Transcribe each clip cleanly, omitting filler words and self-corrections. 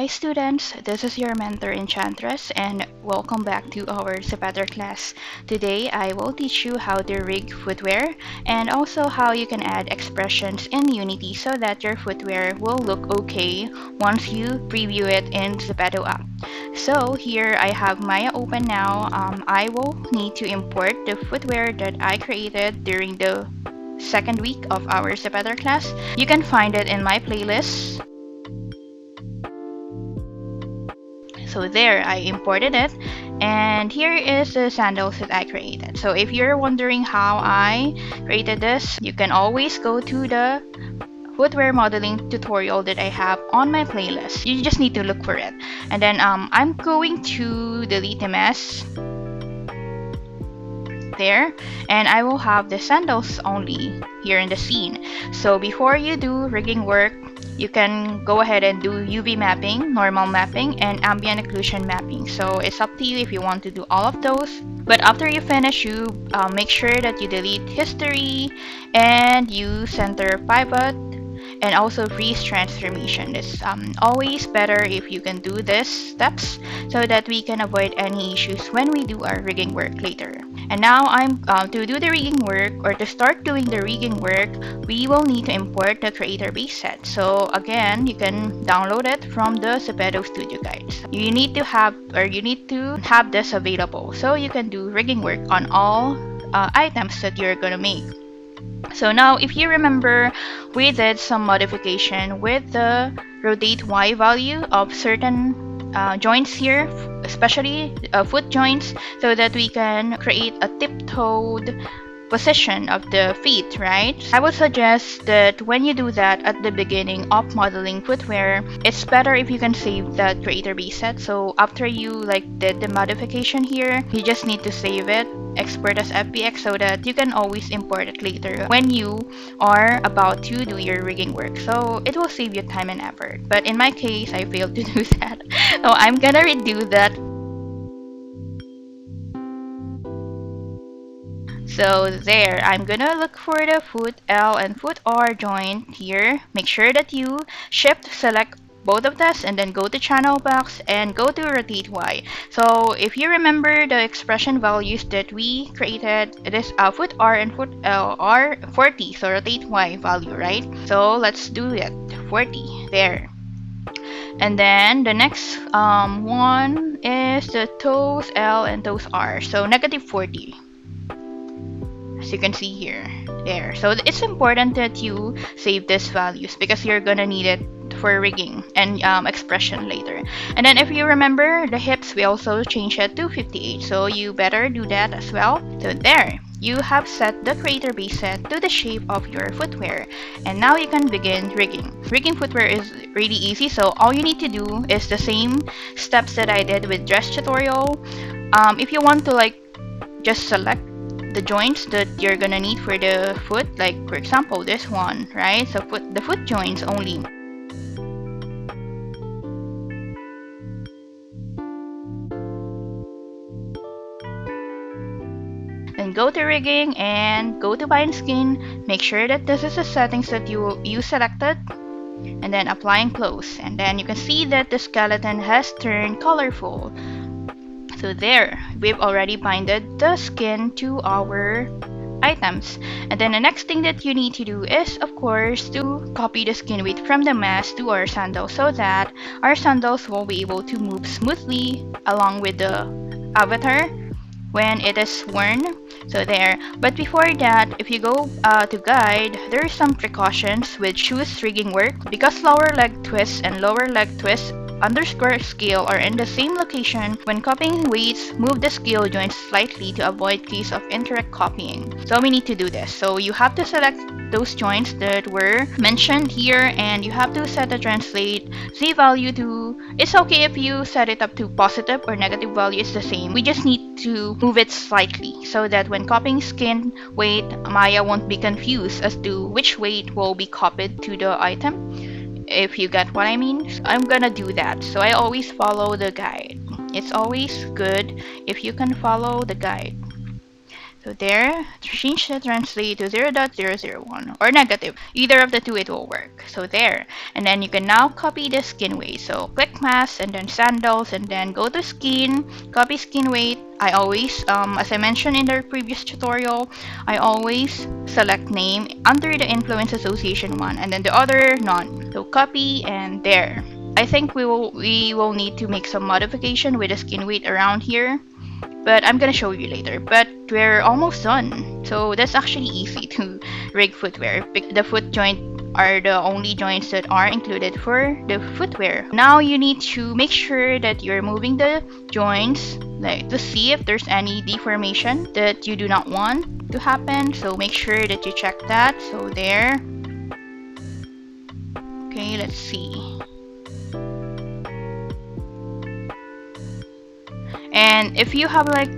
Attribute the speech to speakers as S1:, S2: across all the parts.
S1: Hi students, this is your mentor Enchantress and welcome back to our ZEPETOR class. Today I will teach you how to rig footwear and also how you can add expressions in Unity so that your footwear will look okay once you preview it in ZEPETO app. So here I have Maya open now. I will need to import the footwear that I created during the second week of our ZEPETOR class. You can find it in my playlist. So there, I imported it, and here is the sandals that I created. So if you're wondering how I created this, you can always go to the footwear modeling tutorial that I have on my playlist. You just need to look for it. And then I'm going to delete the mess there, and I will have the sandals only here in the scene. So before you do rigging work, you can go ahead and do UV mapping, normal mapping, and ambient occlusion mapping. So it's up to you if you want to do all of those. But after you finish, you make sure that you delete history and you center pivot and also freeze transformation. It's always better if you can do these steps so that we can avoid any issues when we do our rigging work later. And now I'm to do the rigging work, or to start doing the rigging work, we will need to import the creator base set. So again, you can download it from the ZEPETO Studio Guides. You need to have this available so you can do rigging work on all items that you're gonna make. So now, if you remember, we did some modification with the rotate Y value of certain joints here, especially foot joints, so that we can create a tiptoed position of the feet, right? I would suggest that when you do that at the beginning of modeling footwear, it's better if you can save that creator base set. So after you did the modification here, you just need to save it, export as FBX, so that you can always import it later when you are about to do your rigging work. So it will save you time and effort. But in my case, I failed to do that. So I'm gonna redo that. So there, I'm gonna look for the foot L and foot R joint here. Make sure that you shift select both of this and then go to channel box and go to rotate Y. So if you remember the expression values that we created, it is foot R and foot L are 40, so rotate Y value, right? So let's do it, 40, there. And then the next one is the toes L and toes R, so negative 40. As you can see here, there. So it's important that you save these values because you're gonna need it for rigging and expression later. And then if you remember the hips, we also changed it to 58, so you better do that as well. So there, you have set the creator base set to the shape of your footwear, and now you can begin rigging. Rigging footwear is really easy, so all you need to do is the same steps that I did with dress tutorial. If you want to just select the joints that you're gonna need for the foot, like for example this one, right? So the foot joints only. Then go to rigging and go to bind skin. Make sure that this is the settings that you selected, and then apply and close. And then you can see that the skeleton has turned colorful. So there, we've already binded the skin to our items. And then the next thing that you need to do is, of course, to copy the skin weight from the mask to our sandals so that our sandals will be able to move smoothly along with the avatar when it is worn. So there. But before that, if you go to guide, there are some precautions with shoes rigging work, because lower leg twists and lower leg twists underscore scale are in the same location. When copying weights, move the scale joints slightly to avoid case of incorrect copying. So we need to do this. So you have to select those joints that were mentioned here, and you have to set the translate Z value to, it's okay if you set it up to positive or negative value, it's the same. We just need to move it slightly so that when copying skin weight, Maya won't be confused as to which weight will be copied to the item, if you get what I mean. So I'm gonna do that. So I always follow the guide. It's always good if you can follow the guide. So there, change the translate to 0.001 or negative. Either of the two, it will work. So there. And then you can now copy the skin weight. So click mask and then sandals and then go to skin, copy skin weight. I always, as I mentioned in the previous tutorial, I always select name under the influence association one and then the other none. So copy and there. I think we will need to make some modification with the skin weight around here, but I'm gonna show you later. But we're almost done. So that's actually easy to rig footwear. The foot joint are the only joints that are included for the footwear. Now you need to make sure that you're moving the joints, like to see if there's any deformation that you do not want to happen. So make sure that you check that. So there. Okay, let's see. And if you have like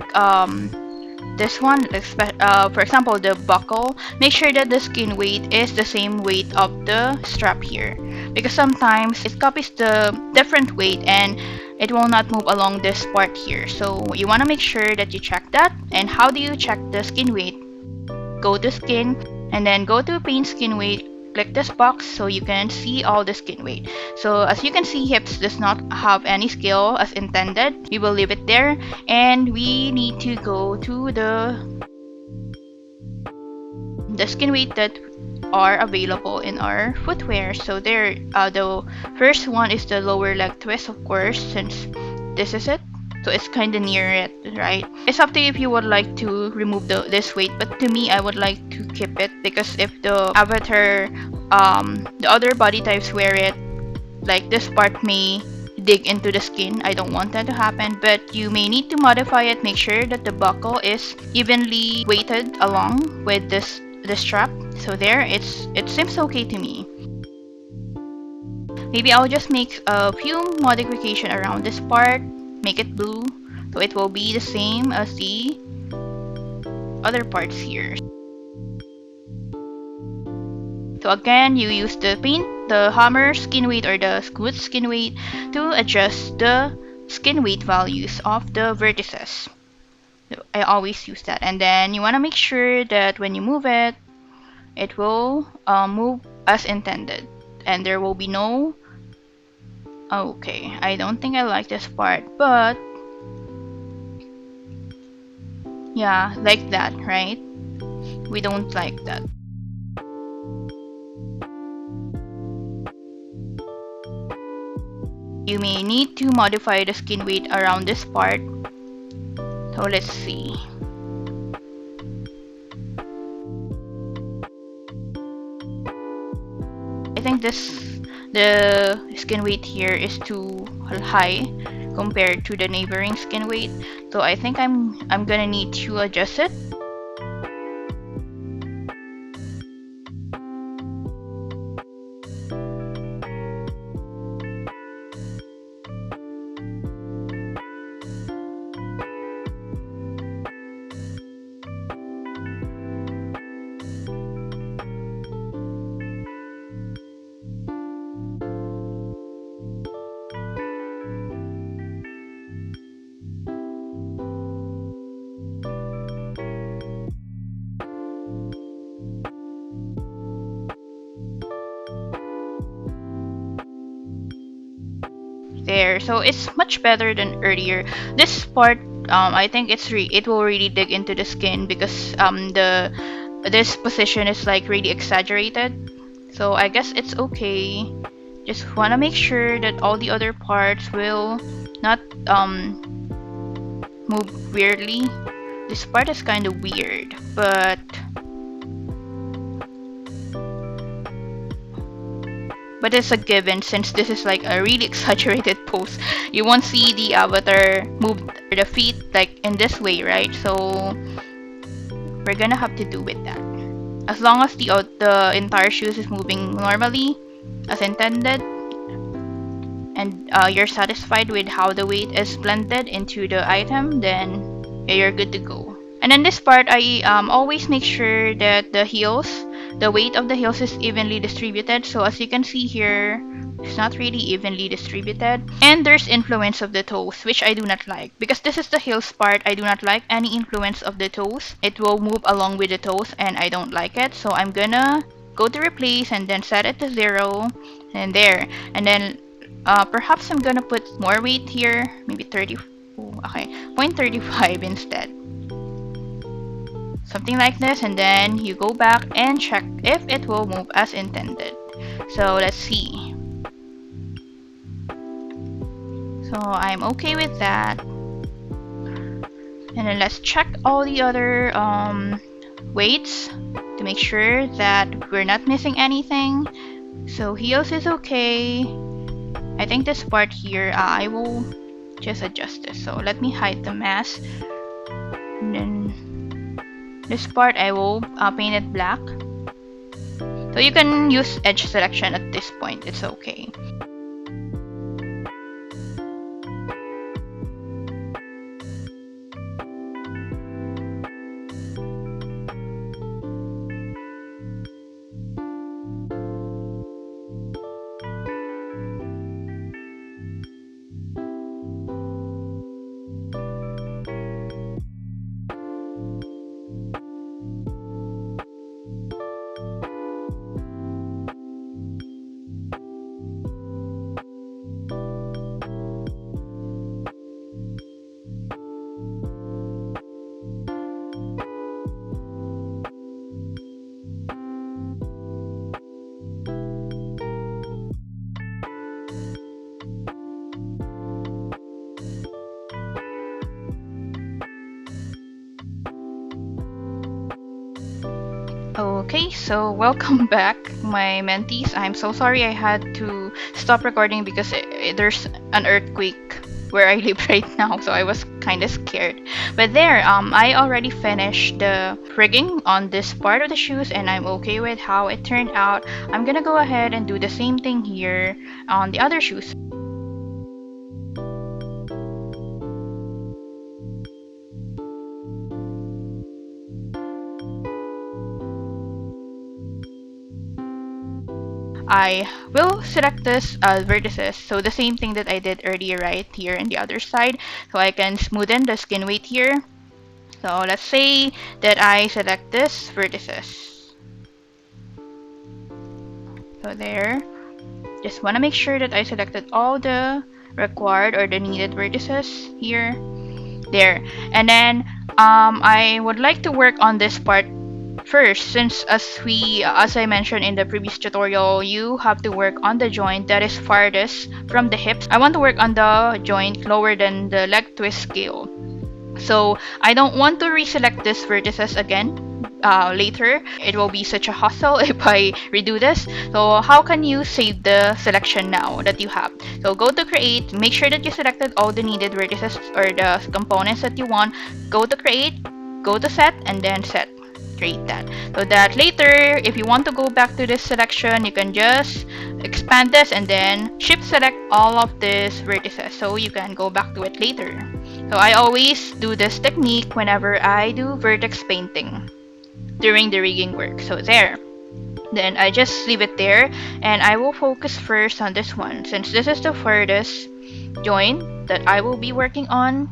S1: this one, for example the buckle, make sure that the skin weight is the same weight of the strap here, because sometimes it copies the different weight and it will not move along this part here. So you want to make sure that you check that. And how do you check the skin weight? Go to skin and then go to paint skin weight. Click this box so you can see all the skin weight. So as you can see, hips does not have any scale as intended. We will leave it there, and we need to go to the skin weight that are available in our footwear. So there, the first one is the lower leg twist, of course, since this is it. So it's kind of near it, right? It's up to you if you would like to remove this weight, but to me, I would like to keep it, because if the avatar, the other body types wear it, like this part may dig into the skin. I don't want that to happen, but you may need to modify it. Make sure that the buckle is evenly weighted along with the strap. So there, it seems okay to me. Maybe I'll just make a few modification around this part. Make it blue so it will be the same as the other parts here. So again, you use the hammer skin weight or the smooth skin weight to adjust the skin weight values of the vertices. So I always use that. And then you want to make sure that when you move it, it will move as intended, and there will be no... Okay, I don't think I like this part, but yeah, like that, right? We don't like that. You may need to modify the skin weight around this part. So let's see. I think the skin weight here is too high compared to the neighboring skin weight, so I think I'm gonna need to adjust it. There, so it's much better than earlier. This part, I think it will really dig into the skin, because this position is like really exaggerated. So I guess it's okay. Just wanna make sure that all the other parts will not move weirdly. This part is kind of weird, but it's a given since this is like a really exaggerated pose. You won't see the avatar move the feet like in this way, right? So we're gonna have to do with that. As long as the entire shoes is moving normally as intended, and you're satisfied with how the weight is blended into the item, then you're good to go. And in this part, I always make sure that the weight of the heels is evenly distributed. So as you can see here, It's not really evenly distributed. And there's influence of the toes, which I do not like. Because this is the heels part, I do not like any influence of the toes. It will move along with the toes and I don't like it. So I'm gonna go to replace and then set it to 0. And there. And then perhaps I'm gonna put more weight here. Maybe 30. Okay, 0.35 instead. Something like this, and then you go back and check if it will move as intended. So let's see. So I'm okay with that. And then let's check all the other weights to make sure that we're not missing anything. So heels is okay. I think this part here, I will just adjust this. So let me hide the mask. And then this part I will paint it black. So you can use edge selection at this point, it's okay. Okay, so welcome back, my mentees. I'm so sorry I had to stop recording because there's an earthquake where I live right now, so I was kind of scared. But there, I already finished the rigging on this part of the shoes, and I'm okay with how it turned out. I'm gonna go ahead and do the same thing here on the other shoes. I will select this vertices, so the same thing that I did earlier right here in the other side, so I can smoothen the skin weight here. So let's say that I select this vertices. So there, just want to make sure that I selected all the required or the needed vertices here, there. And then I would like to work on this part first, since as I mentioned in the previous tutorial, you have to work on the joint that is farthest from the hips. I want to work on the joint lower than the leg twist scale. So I don't want to reselect this vertices again later. It will be such a hassle if I redo this. So how can you save the selection now that you have? So go to create, make sure that you selected all the needed vertices or the components that you want. Go to create, go to set, and then set. Create that. So that later, if you want to go back to this selection, you can just expand this and then shift select all of these vertices so you can go back to it later. So I always do this technique whenever I do vertex painting during the rigging work. So there. Then I just leave it there and I will focus first on this one since this is the furthest joint that I will be working on.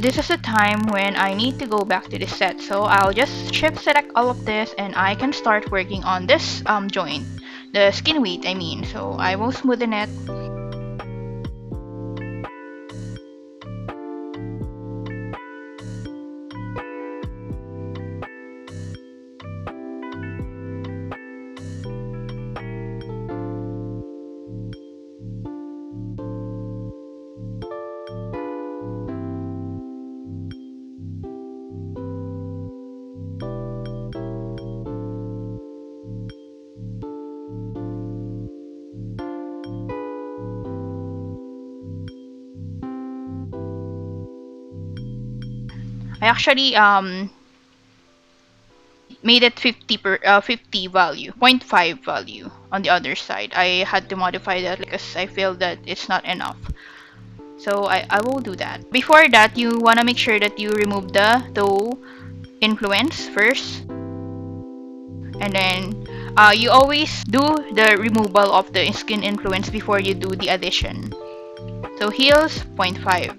S1: This is the time when I need to go back to the set, so I'll just shift select all of this and I can start working on this joint, the skin weight I mean. So I will smoothen it. I actually made it 50 value, 0.5 value on the other side. I had to modify that because I feel that it's not enough. So I will do that. Before that, you want to make sure that you remove the toe influence first. And then you always do the removal of the skin influence before you do the addition. So heels, 0.5.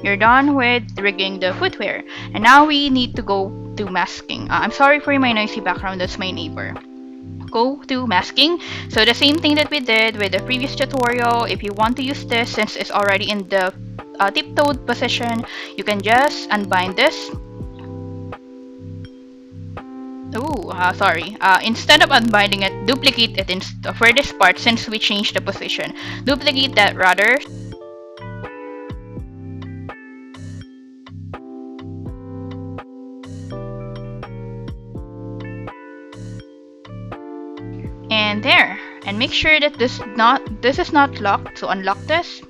S1: You're done with rigging the footwear. And now we need to go to masking. I'm sorry for my noisy background, that's my neighbor. Go to masking. So the same thing that we did with the previous tutorial. If you want to use this, since it's already in the tiptoed position, you can just unbind this. Sorry. Instead of unbinding it, duplicate it for this part since we changed the position. Duplicate that rather. And there. And make sure that this is not locked. So unlock this.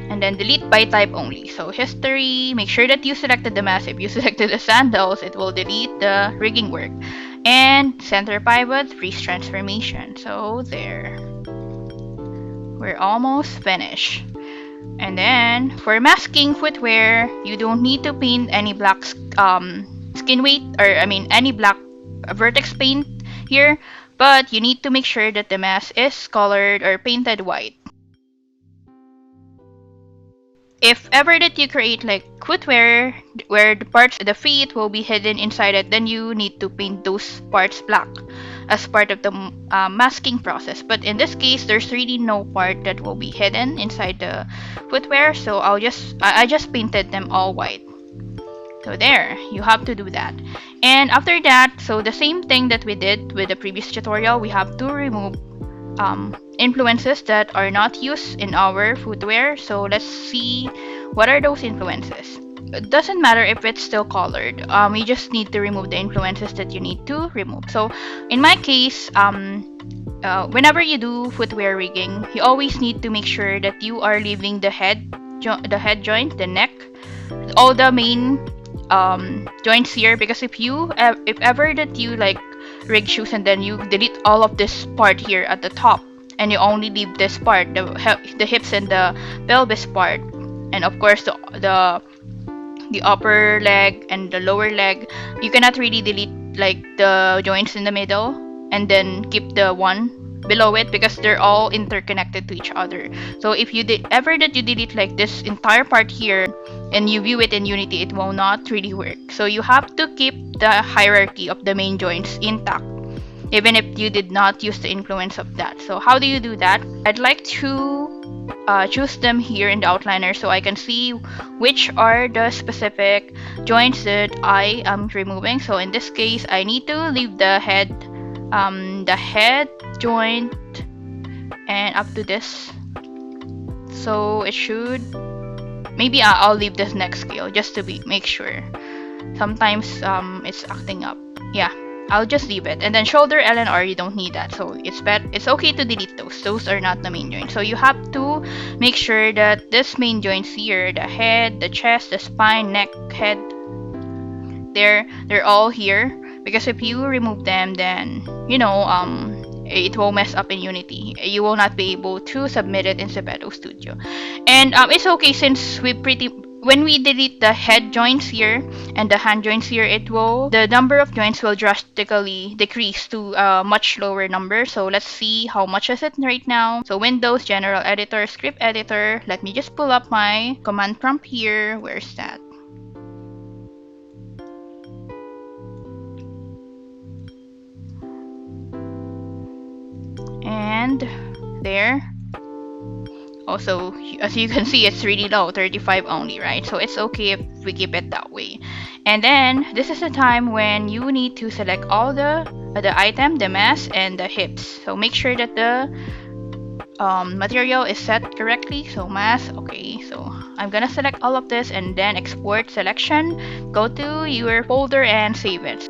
S1: And then delete by type only. So history, make sure that you selected the mask. If you selected the sandals, it will delete the rigging work. And center pivot, freeze transformation. So there. We're almost finished. And then for masking footwear, you don't need to paint any black skin weight, or any black vertex paint here, but you need to make sure that the mask is colored or painted white. If ever that you create like footwear where the feet will be hidden inside it, then you need to paint those parts black as part of the masking process. But in this case, there's really no part that will be hidden inside the footwear, so I just painted them all white. So there, you have to do that. And after that, so the same thing that we did with the previous tutorial, we have to remove influences that are not used in our footwear. So let's see what are those influences. It doesn't matter if it's still colored. You just need to remove the influences that you need to remove. So in my case, whenever you do footwear rigging, you always need to make sure that you are leaving the head joint, the neck, all the main joints here, because if ever that you like rig shoes and then you delete all of this part here at the top and you only leave this part, the hips and the pelvis part, and of course the upper leg and the lower leg, you cannot really delete like the joints in the middle and then keep the one below it because they're all interconnected to each other. So if you ever that you delete like this entire part here and you view it in Unity, it will not really work. So you have to keep the hierarchy of the main joints intact, even if you did not use the influence of that. So how do you do that? I'd like to choose them here in the outliner so I can see which are the specific joints that I am removing. So in this case, I need to leave the head joint and up to this. So it should, maybe I'll leave this neck scale just to make sure. Sometimes it's acting up. Yeah, I'll just leave it. And then shoulder L and R, you don't need that, so it's okay to delete those are not the main joint. So you have to make sure that this main joints here, the head, the chest, the spine, neck, head, they're all here, because if you remove them, then it will mess up in Unity. You will not be able to submit it in ZEPETO Studio. And it's okay since we pretty when we delete the head joints here and the hand joints here, the number of joints will drastically decrease to a much lower number. So let's see how much is it right now. So Windows, General Editor, Script Editor. Let me just pull up my command prompt here. Where's that? And there. Also, as you can see, it's really low, 35 only, right? So it's okay if we keep it that way. And then this is the time when you need to select all the item, the mass, and the hips. So make sure that the material is set correctly. So mass, okay. So I'm gonna select all of this and then export selection. Go to your folder and save it.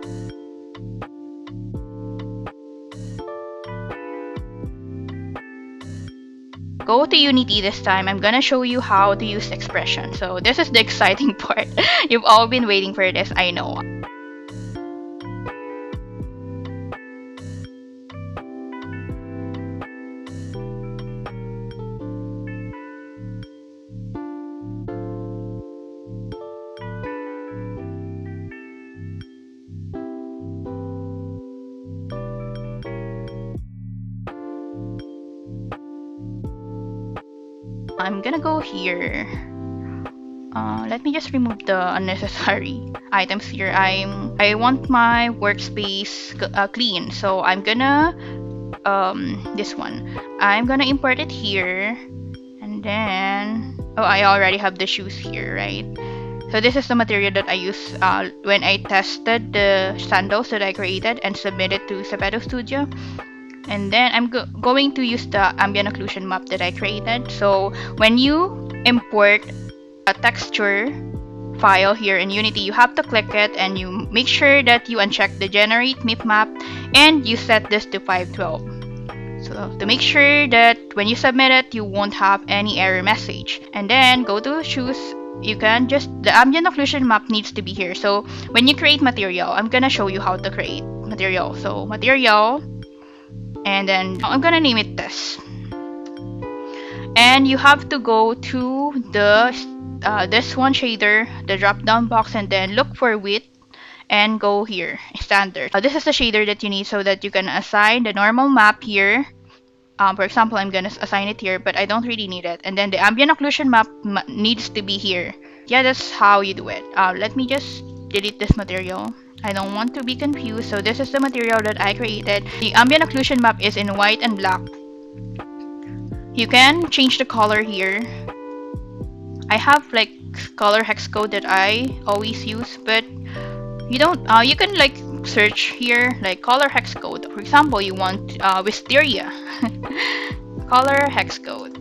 S1: Go to Unity this time. I'm gonna show you how to use expression. So this is the exciting part. You've all been waiting for this, I know. I'm gonna go here. Let me just remove the unnecessary items here. I want my workspace clean, so I'm gonna this one. I'm gonna import it here, and then I already have the shoes here, right? So this is the material that I used when I tested the sandals that I created and submitted to ZEPETO Studio. And then I'm going to use the ambient occlusion map that I created. So when you import a texture file here in Unity, you have to click it and you make sure that you uncheck the generate MIP map and you set this to 512. So to make sure that when you submit it, you won't have any error message. And then go to shoes. You can the ambient occlusion map needs to be here. So when you create material, I'm gonna show you how to create material. So material, and then I'm gonna name it this. And you have to go to the this one shader, the drop down box, and then look for width and go here, standard. This is the shader that you need so that you can assign the normal map here. For example, I'm gonna assign it here, but I don't really need it. And then the ambient occlusion map needs to be here. Yeah, that's how you do it. Let me just delete this material. I don't want to be confused. So this is the material that I created. The ambient occlusion map is in white and black. You can change the color here. I have like color hex code that I always use, but you don't. You can like search here like color hex code. For example, you want wisteria. Color hex code.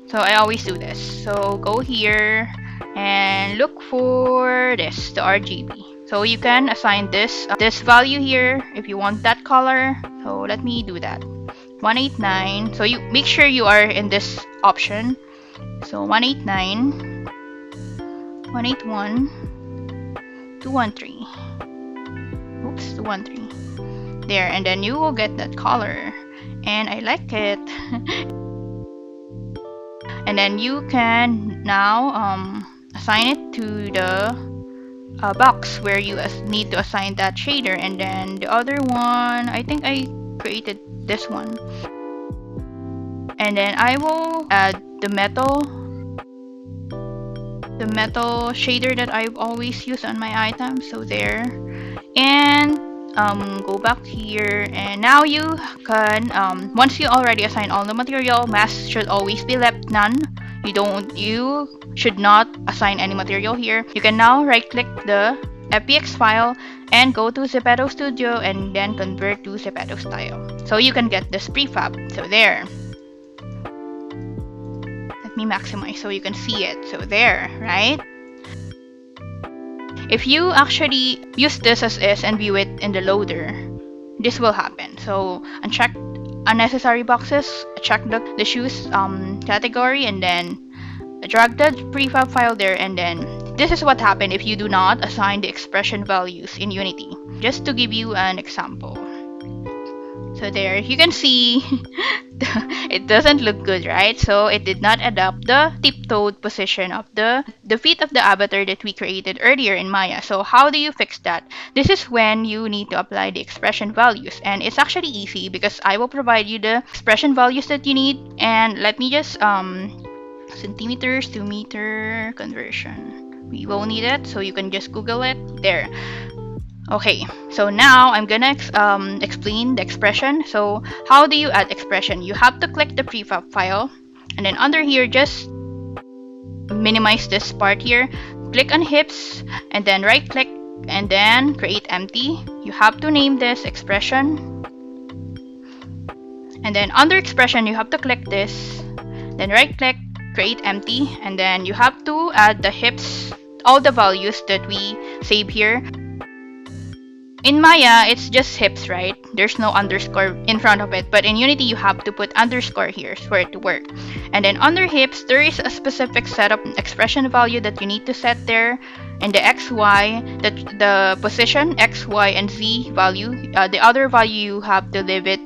S1: So I always do this. So go here and look for this, the RGB. So you can assign this value here if you want that color. So let me do that. 189. So you make sure you are in this option. So 189, 181, 213. Oops, 213. There, and then you will get that color. And I like it. And then you can now assign it to the box where you need to assign that shader. And then the other one, I think I created this one. And then I will add the metal shader that I've always used on my items. So there. And go back here, and now you can once you already assign all the material, mask should always be left none. You should not assign any material here. You can now right click the FBX file and go to ZEPETO Studio and then convert to ZEPETO style, so you can get this prefab. So there, let me maximize so you can see it. So there, right? If you actually use this as is and view it in the loader, this will happen. So uncheck unnecessary boxes, check the shoes category, and then drag the prefab file there. And then this is what happened if you do not assign the expression values in Unity. Just to give you an example. So there, you can see it doesn't look good, right? So it did not adopt the tiptoed position of the feet of the avatar that we created earlier in Maya. So how do you fix that? This is when you need to apply the expression values, and it's actually easy because I will provide you the expression values that you need. And let me just centimeters to meter conversion. We won't need it, so you can just Google it there. Okay, so now I'm gonna explain the expression. So how do you add expression? You have to click the prefab file, and then under here, just minimize this part here. Click on hips, and then right click, and then create empty. You have to name this expression, and then under expression, you have to click this, then right click, create empty, and then you have to add the hips, all the values that we save here. In Maya, it's just hips, right? There's no underscore in front of it. But in Unity, you have to put underscore here for it to work. And then under hips, there is a specific setup expression value that you need to set there. And the X, Y, the position, X, Y, and Z value, the other value you have to leave it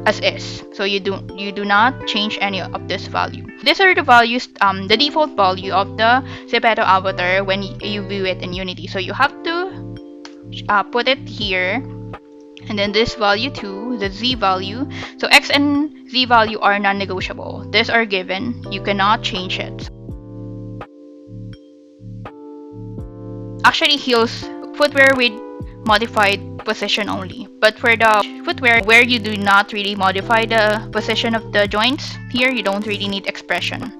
S1: as is. So you do not change any of this value. These are the values, the default value of the ZEPETO avatar when you view it in Unity. So you have to put it here, and then this value too, the Z value. So X and Z value are non-negotiable. These are given. You cannot change it. Actually heals footwear with modified position only. But for the footwear where you do not really modify the position of the joints, here you don't really need expression.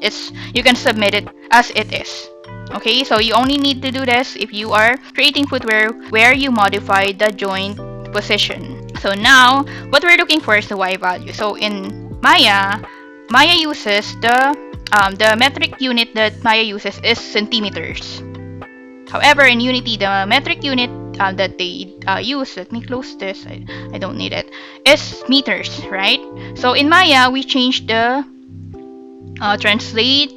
S1: You can submit it as it is. Okay, so you only need to do this if you are creating footwear where you modify the joint position. So now, what we're looking for is the Y value. So in Maya uses the metric unit that Maya uses is centimeters. However, in Unity, the metric unit that they use, let me close this, I don't need it, is meters, right? So in Maya, we changed the translate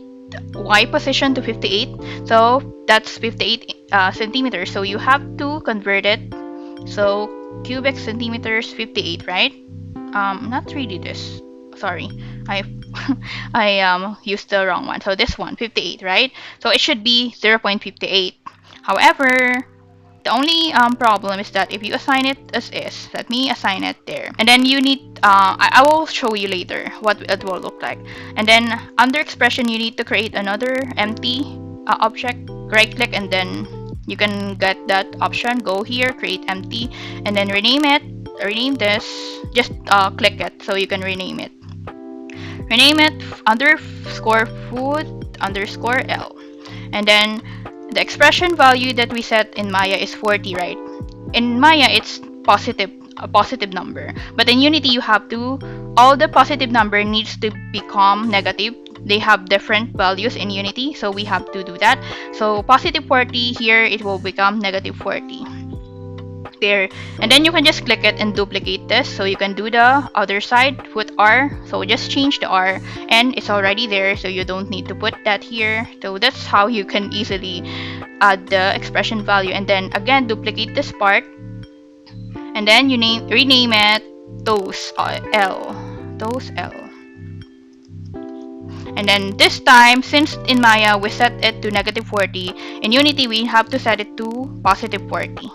S1: Y position to 58. So that's 58 centimeters. So you have to convert it. So cubic centimeters 58, right? Not really this. Sorry, I used the wrong one. So this one 58, right? So it should be 0.58. However, the only problem is that if you assign it as is, let me assign it there. And then you need, I will show you later what it will look like. And then under expression, you need to create another empty object. Right click, and then you can get that option. Go here, create empty, and then rename it. Rename this. Just click it so you can rename it. Rename it underscore foot underscore L. And then the expression value that we set in Maya is 40, right? In Maya, it's a positive number. But in Unity, you have to, all the positive number needs to become negative. They have different values in Unity, so we have to do that. So positive 40 here, it will become negative 40. There. And then you can just click it and duplicate this. So you can do the other side, put R. So just change the R, and it's already there, so you don't need to put that here. So that's how you can easily add the expression value. And then again, duplicate this part, and then you rename it toes L. Toes L. And then this time, since in Maya we set it to negative 40, in Unity we have to set it to positive 40.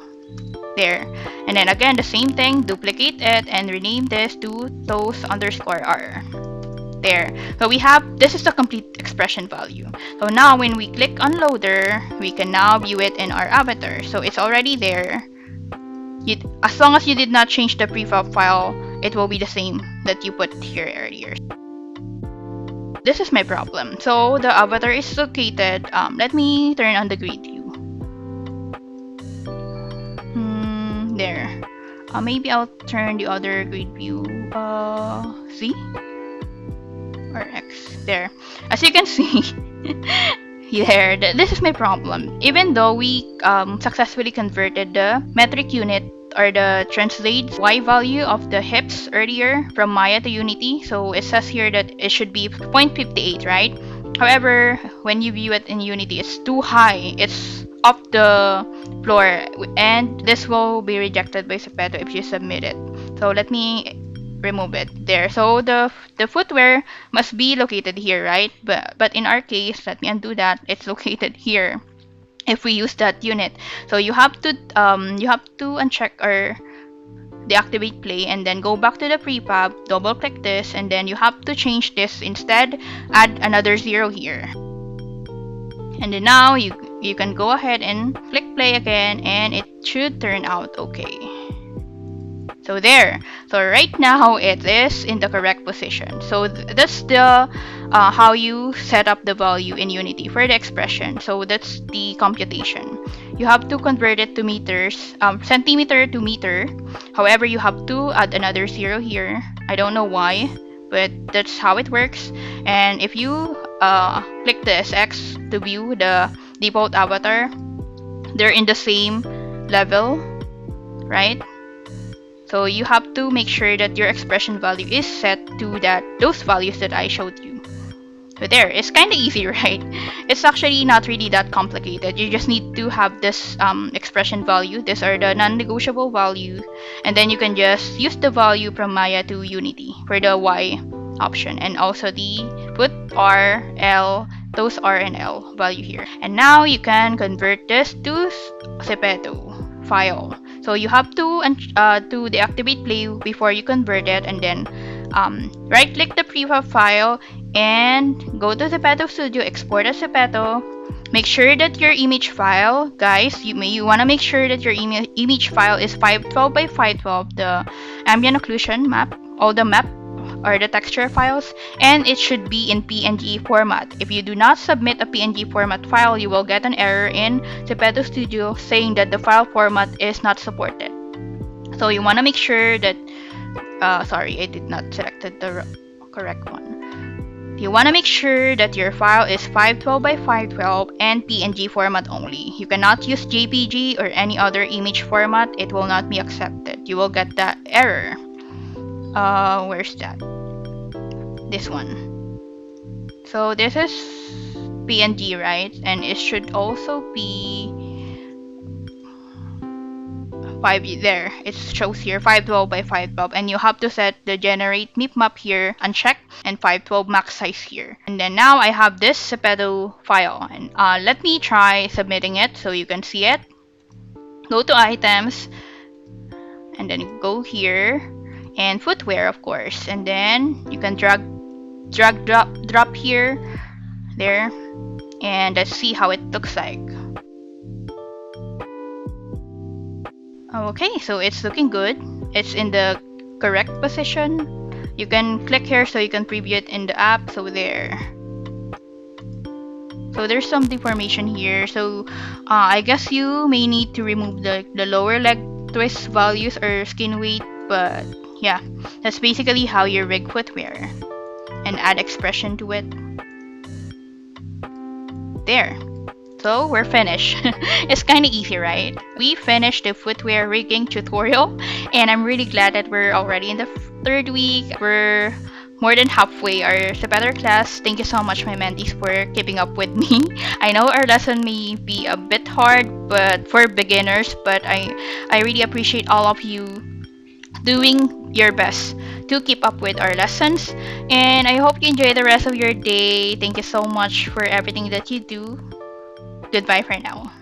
S1: There. And then again, the same thing, duplicate it and rename this to toes underscore R. There. So we have, this is the complete expression value. So now when we click on loader, we can now view it in our avatar. So it's already there. As long as you did not change the prefab file, it will be the same that you put here earlier. This is my problem. So the avatar is located, let me turn on the grid view. There. Maybe I'll turn the other grid view, Z or X. There. As you can see, there, this is my problem. Even though we successfully converted the metric unit or the translate Y value of the hips earlier from Maya to Unity, so it says here that it should be 0.58, right? However, when you view it in Unity, it's too high. It's up the floor, and this will be rejected by ZEPETO if you submit it. So let me remove it there. So the footwear must be located here, right? But in our case, let me undo that. It's located here if we use that unit. So you have to uncheck or deactivate play and then go back to the prefab, double click this, and then you have to change this instead, add another 0 here. And then now you can go ahead and click play again and it should turn out okay. So there. So right now it is in the correct position. So that's the how you set up the value in Unity for the expression. So that's the computation. You have to convert it to meters, centimeter to meter. However, you have to add another 0 here. I don't know why, but that's how it works. And if you click the SX to view the default avatar, they're in the same level, right? So you have to make sure that your expression value is set to those values that I showed you. So there, it's kind of easy, right? It's actually not really that complicated. You just need to have this expression value. These are the non-negotiable value. And then you can just use the value from Maya to Unity for the Y option. And also the put R, L, those R and L value here. And now you can convert this to ZEPETO file. So you have to deactivate play before you convert it, and then right click the prefab file and go to ZEPETO Studio, export as ZEPETO. Make sure that your image file, guys, you want to make sure that your image file is 512 by 512, the ambient occlusion map, all the map or the texture files, and it should be in PNG format. If you do not submit a PNG format file, you will get an error in ZEPETO Studio saying that the file format is not supported. So you want to make sure that sorry, I did not select the correct one. You want to make sure that your file is 512 by 512 and PNG format only. You cannot use JPG or any other image format. It will not be accepted. You will get that error. Where's that? This one. So this is PNG, right? And it should also be 5 there. It shows here 512 by 512, and you have to set the generate MIP map here uncheck and 512 max size here. And then now I have this ZEPETO file, and let me try submitting it so you can see it. Go to items, and then you go here and footwear, of course, and then you can drag drop here, there, and let's see how it looks like. Okay, so it's looking good. It's in the correct position. You can click here so you can preview it in the app. So there. So there's some deformation here. So I guess you may need to remove the lower leg twist values or skin weight, but yeah, that's basically how you rig footwear and add expression to it. There. So we're finished. It's kind of easy, right? We finished the footwear rigging tutorial, and I'm really glad that we're already in the 3rd week. We're more than halfway our ZEPETOR class. Thank you so much, my mentees, for keeping up with me. I know our lesson may be a bit hard, but for beginners, but I really appreciate all of you doing your best to keep up with our lessons, and I hope you enjoy the rest of your day. Thank you so much for everything that you do. Goodbye for now.